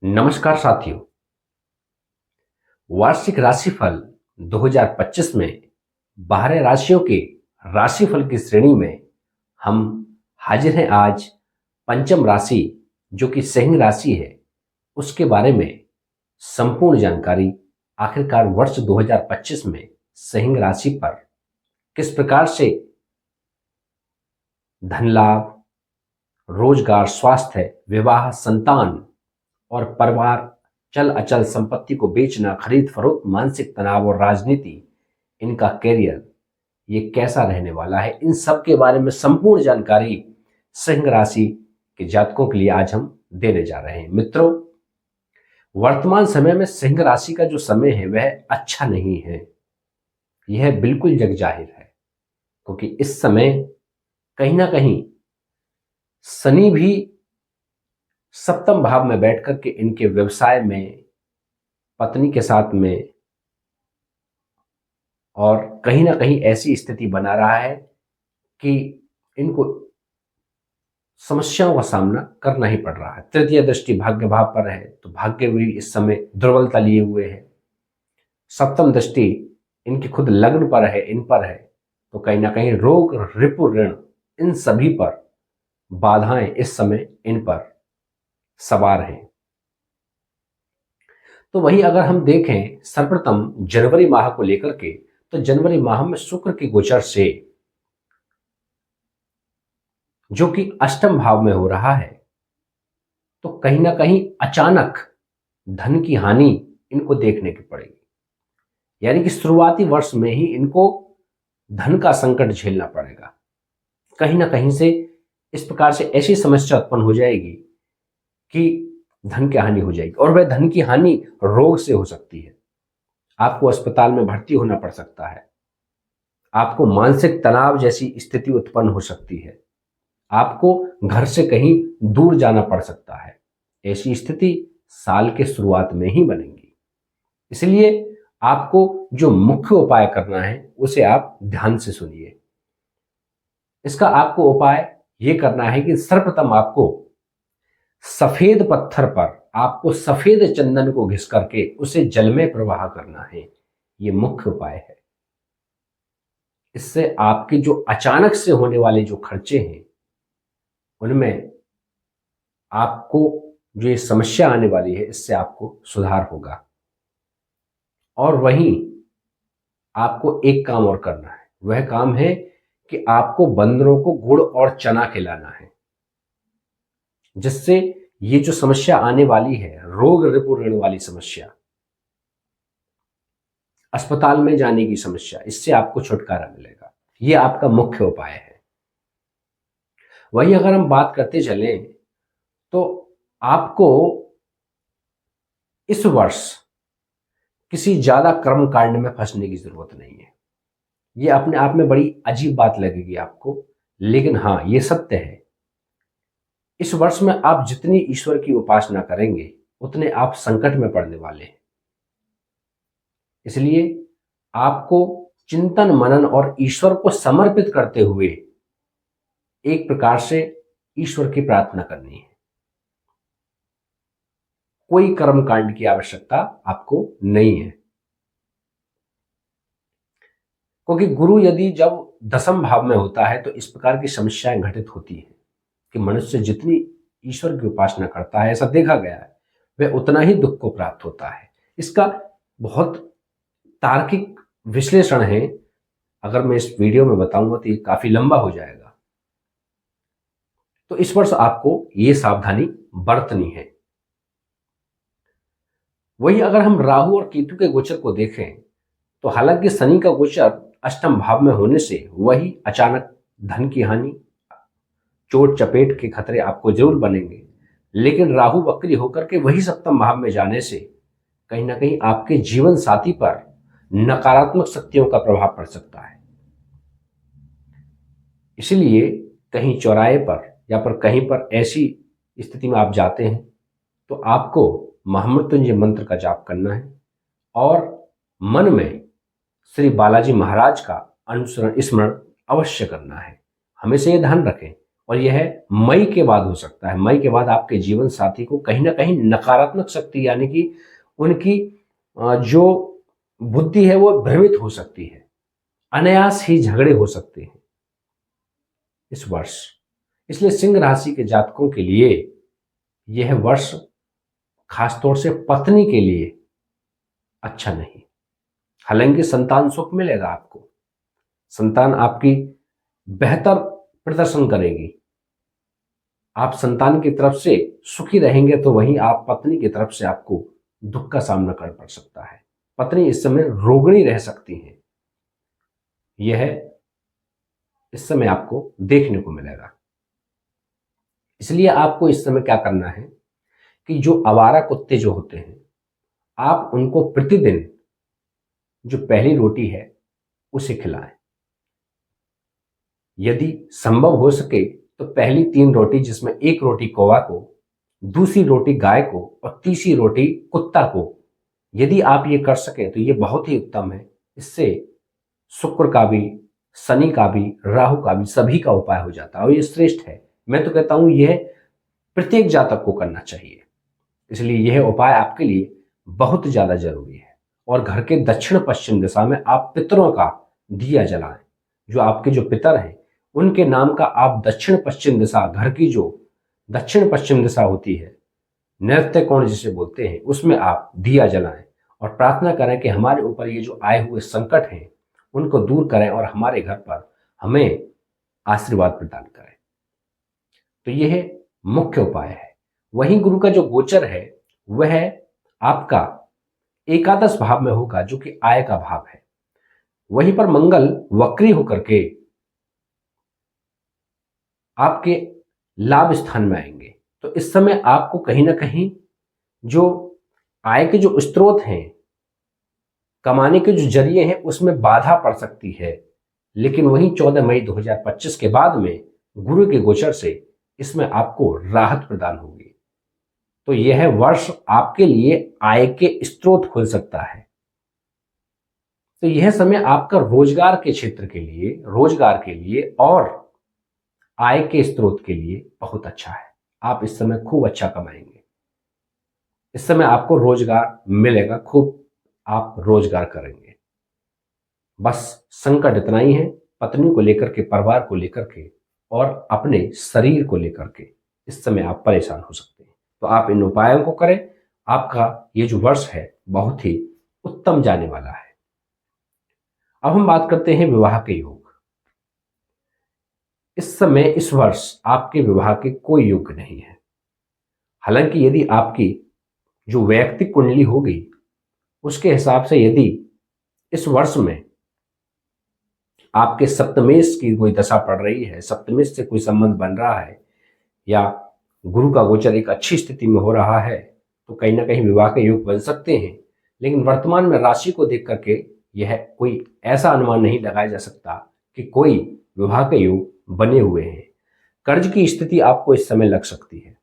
नमस्कार साथियों। वार्षिक राशिफल 2025 में 12 राशियों के राशिफल की श्रेणी में हम हाजिर हैं आज पंचम राशि जो कि सिंह राशि है उसके बारे में संपूर्ण जानकारी। आखिरकार वर्ष 2025 में सिंह राशि पर किस प्रकार से धन लाभ, रोजगार, स्वास्थ्य, विवाह, संतान और परिवार, चल अचल संपत्ति को बेचना, खरीद फरोख्त, मानसिक तनाव और राजनीति, इनका कैरियर ये कैसा रहने वाला है, इन सब के बारे में संपूर्ण जानकारी सिंह राशि के जातकों के लिए आज हम देने जा रहे हैं। मित्रों, वर्तमान समय में सिंह राशि का जो समय है वह अच्छा नहीं है, यह बिल्कुल जग जाहिर है, क्योंकि इस समय कहीं ना कहीं शनि भी सप्तम भाव में बैठ करके इनके व्यवसाय में, पत्नी के साथ में, और कहीं ना कहीं ऐसी स्थिति बना रहा है कि इनको समस्याओं का सामना करना ही पड़ रहा है। तृतीय दृष्टि भाग्य भाव पर है तो भाग्य भी इस समय दुर्बलता लिए हुए है। सप्तम दृष्टि इनकी खुद लग्न पर है, इन पर है, तो कहीं ना कहीं रोग, रिपु, ऋण, इन सभी पर बाधाएं इस समय इन पर सवार हैं। तो वहीं अगर हम देखें सर्वप्रथम जनवरी माह को लेकर के, तो जनवरी माह में शुक्र के गोचर से जो कि अष्टम भाव में हो रहा है, तो कहीं ना कहीं अचानक धन की हानि इनको देखने की पड़ेगी। यानी कि शुरुआती वर्ष में ही इनको धन का संकट झेलना पड़ेगा। कहीं ना कहीं से इस प्रकार से ऐसी समस्या उत्पन्न हो जाएगी कि धन की हानि हो जाएगी, और वह धन की हानि रोग से हो सकती है। आपको अस्पताल में भर्ती होना पड़ सकता है, आपको मानसिक तनाव जैसी स्थिति उत्पन्न हो सकती है, आपको घर से कहीं दूर जाना पड़ सकता है। ऐसी स्थिति साल के शुरुआत में ही बनेगी। इसलिए आपको जो मुख्य उपाय करना है उसे आप ध्यान से सुनिए। इसका आपको उपाय यह करना है कि सर्वप्रथम आपको सफेद पत्थर पर आपको सफेद चंदन को घिस करके उसे जल में प्रवाह करना है। यह मुख्य उपाय है। इससे आपके जो अचानक से होने वाले जो खर्चे हैं उनमें आपको जो ये समस्या आने वाली है इससे आपको सुधार होगा। और वहीं आपको एक काम और करना है, वह काम है कि आपको बंदरों को गुड़ और चना खिलाना है, जिससे ये जो समस्या आने वाली है, रोग, रिपु, ऋण वाली समस्या, अस्पताल में जाने की समस्या, इससे आपको छुटकारा मिलेगा। ये आपका मुख्य उपाय है। वहीं अगर हम बात करते चलें तो आपको इस वर्ष किसी ज्यादा कर्म कांड में फंसने की जरूरत नहीं है। ये अपने आप में बड़ी अजीब बात लगेगी आपको, लेकिन हाँ, ये सत्य है। इस वर्ष में आप जितनी ईश्वर की उपासना करेंगे उतने आप संकट में पड़ने वाले हैं। इसलिए आपको चिंतन, मनन और ईश्वर को समर्पित करते हुए एक प्रकार से ईश्वर की प्रार्थना करनी है। कोई कर्म कांड की आवश्यकता आपको नहीं है, क्योंकि गुरु यदि जब दसम भाव में होता है तो इस प्रकार की समस्याएं घटित होती हैं कि मनुष्य जितनी ईश्वर की उपासना करता है, ऐसा देखा गया है, वह उतना ही दुख को प्राप्त होता है। इसका बहुत तार्किक विश्लेषण है। अगर मैं इस वीडियो में बताऊंगा तो ये काफी लंबा हो जाएगा। तो इस वर्ष आपको ये सावधानी बरतनी है। वही अगर हम राहु और केतु के गोचर को देखें तो हालांकि शनि का गोचर अष्टम भाव में होने से वही अचानक धन की हानि, चोट चपेट के खतरे आपको जरूर बनेंगे, लेकिन राहु वक्री होकर के वही सप्तम भाव में जाने से कहीं ना कहीं आपके जीवन साथी पर नकारात्मक शक्तियों का प्रभाव पड़ सकता है। इसलिए कहीं चौराहे पर या पर कहीं पर ऐसी स्थिति में आप जाते हैं तो आपको महामृत्युंजय मंत्र का जाप करना है और मन में श्री बालाजी महाराज का अनुसरण, स्मरण अवश्य करना है। हमेशा ये ध्यान रखें, और यह मई के बाद हो सकता है। मई के बाद आपके जीवन साथी को कहीं ना कहीं नकारात्मक शक्ति यानी कि उनकी जो बुद्धि है वो भ्रमित हो सकती है, अनायास ही झगड़े हो सकते हैं इस वर्ष। इसलिए सिंह राशि के जातकों के लिए यह वर्ष खासतौर से पत्नी के लिए अच्छा नहीं। हालांकि संतान सुख मिलेगा आपको, संतान आपकी बेहतर प्रदर्शन करेगी, आप संतान की तरफ से सुखी रहेंगे, तो वहीं आप पत्नी की तरफ से आपको दुख का सामना कर पड़ सकता है। पत्नी इस समय रोगिणी रह सकती है, यह इस समय आपको देखने को मिलेगा। इसलिए आपको इस समय क्या करना है कि जो आवारा कुत्ते जो होते हैं, आप उनको प्रतिदिन जो पहली रोटी है उसे खिलाएं। यदि संभव हो सके तो पहली 3 रोटी, जिसमें एक रोटी कौवा को, दूसरी रोटी गाय को और तीसरी रोटी कुत्ता को, यदि आप ये कर सके तो ये बहुत ही उत्तम है। इससे शुक्र का भी, शनि का भी, राहु का भी, सभी का उपाय हो जाता है और ये श्रेष्ठ है। मैं तो कहता हूं यह प्रत्येक जातक को करना चाहिए। इसलिए यह उपाय आपके लिए बहुत ज्यादा जरूरी है। और घर के दक्षिण पश्चिम दिशा में आप पितरों का दिया जलाएं। जो आपके जो पितर हैं उनके नाम का आप दक्षिण पश्चिम दिशा, घर की जो दक्षिण पश्चिम दिशा होती है, नैऋत्य कोण जिसे बोलते हैं, उसमें आप दिया जलाएं और प्रार्थना करें कि हमारे ऊपर ये जो आए हुए संकट हैं उनको दूर करें और हमारे घर पर हमें आशीर्वाद प्रदान करें। तो यह मुख्य उपाय है। वहीं गुरु का जो गोचर है वह आपका एकादश भाव में होगा, जो कि आय का भाव है। वहीं पर मंगल वक्री होकर के आपके लाभ स्थान में आएंगे। तो इस समय आपको कहीं ना कहीं जो आय के जो स्रोत हैं, कमाने के जो जरिए हैं, उसमें बाधा पड़ सकती है। लेकिन वहीं 14 मई 2025 के बाद में गुरु के गोचर से इसमें आपको राहत प्रदान होगी। तो यह वर्ष आपके लिए आय के स्रोत खोल सकता है। तो यह समय आपका रोजगार के क्षेत्र के लिए, रोजगार के लिए और आय के स्रोत के लिए बहुत अच्छा है। आप इस समय खूब अच्छा कमाएंगे। इस समय आपको रोजगार मिलेगा, खूब आप रोजगार करेंगे। बस संकट इतना ही है, पत्नी को लेकर के, परिवार को लेकर के और अपने शरीर को लेकर के इस समय आप परेशान हो सकते हैं। तो आप इन उपायों को करें। आपका ये जो वर्ष है बहुत ही उत्तम जाने वाला है। अब हम बात करते हैं विवाह के योग। इस समय, इस वर्ष आपके विवाह के कोई योग नहीं है। हालांकि यदि आपकी जो वैयक्तिक कुंडली होगी उसके हिसाब से यदि इस वर्ष में आपके सप्तमेश की कोई दशा पड़ रही है, सप्तमेश से कोई संबंध बन रहा है, या गुरु का गोचर एक अच्छी स्थिति में हो रहा है, तो कहीं ना कहीं विवाह के योग बन सकते हैं। लेकिन वर्तमान में राशि को देख करके यह कोई ऐसा अनुमान नहीं लगाया जा सकता कि कोई विवाह के योग बने हुए हैं। कर्ज की स्थिति आपको इस समय लग सकती है,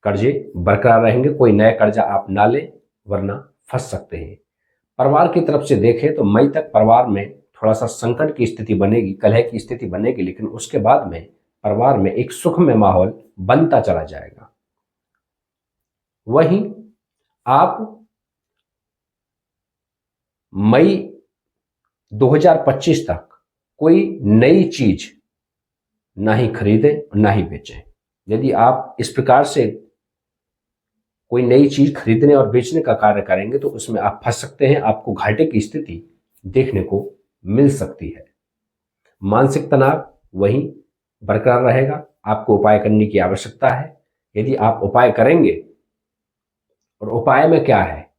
कर्जे बरकरार रहेंगे। कोई नया कर्जा आप ना लें वरना फंस सकते हैं। परिवार की तरफ से देखें तो मई तक परिवार में थोड़ा सा संकट की स्थिति बनेगी, कलह की स्थिति बनेगी, लेकिन उसके बाद में परिवार में एक सुखमय माहौल बनता चला जाएगा। वहीं आप मई 2025 तक कोई नई चीज ना ही खरीदें ना ही बेचें। यदि आप इस प्रकार से कोई नई चीज खरीदने और बेचने का कार्य करेंगे तो उसमें आप फंस सकते हैं, आपको घाटे की स्थिति देखने को मिल सकती है। मानसिक तनाव वहीं बरकरार रहेगा। आपको उपाय करने की आवश्यकता है। यदि आप उपाय करेंगे, और उपाय में क्या है,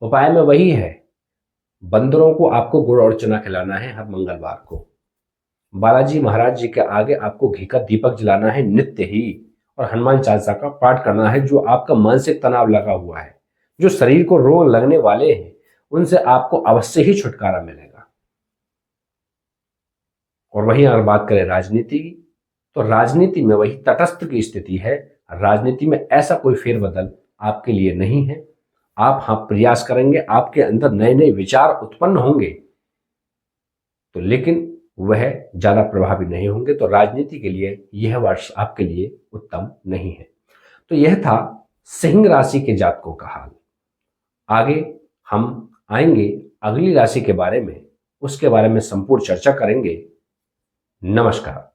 उपाय में वही है, बंदरों को आपको गुड़ और चना खिलाना है हर मंगलवार को। बालाजी महाराज जी के आगे आपको घी का दीपक जलाना है नित्य ही, और हनुमान चालीसा का पाठ करना है। जो आपका मानसिक तनाव लगा हुआ है, जो शरीर को रोग लगने वाले हैं, उनसे आपको अवश्य ही छुटकारा मिलेगा। और वहीं अगर बात करें राजनीति की, तो राजनीति में वही तटस्थ की स्थिति है। राजनीति में ऐसा कोई फेरबदल आपके लिए नहीं है। आप हाँ प्रयास करेंगे, आपके अंदर नए नए विचार उत्पन्न होंगे, तो लेकिन वह ज्यादा प्रभावी नहीं होंगे। तो राजनीति के लिए यह वर्ष आपके लिए उत्तम नहीं है। तो यह था सिंह राशि के जातकों का हाल। आगे हम आएंगे अगली राशि के बारे में, उसके बारे में संपूर्ण चर्चा करेंगे। नमस्कार।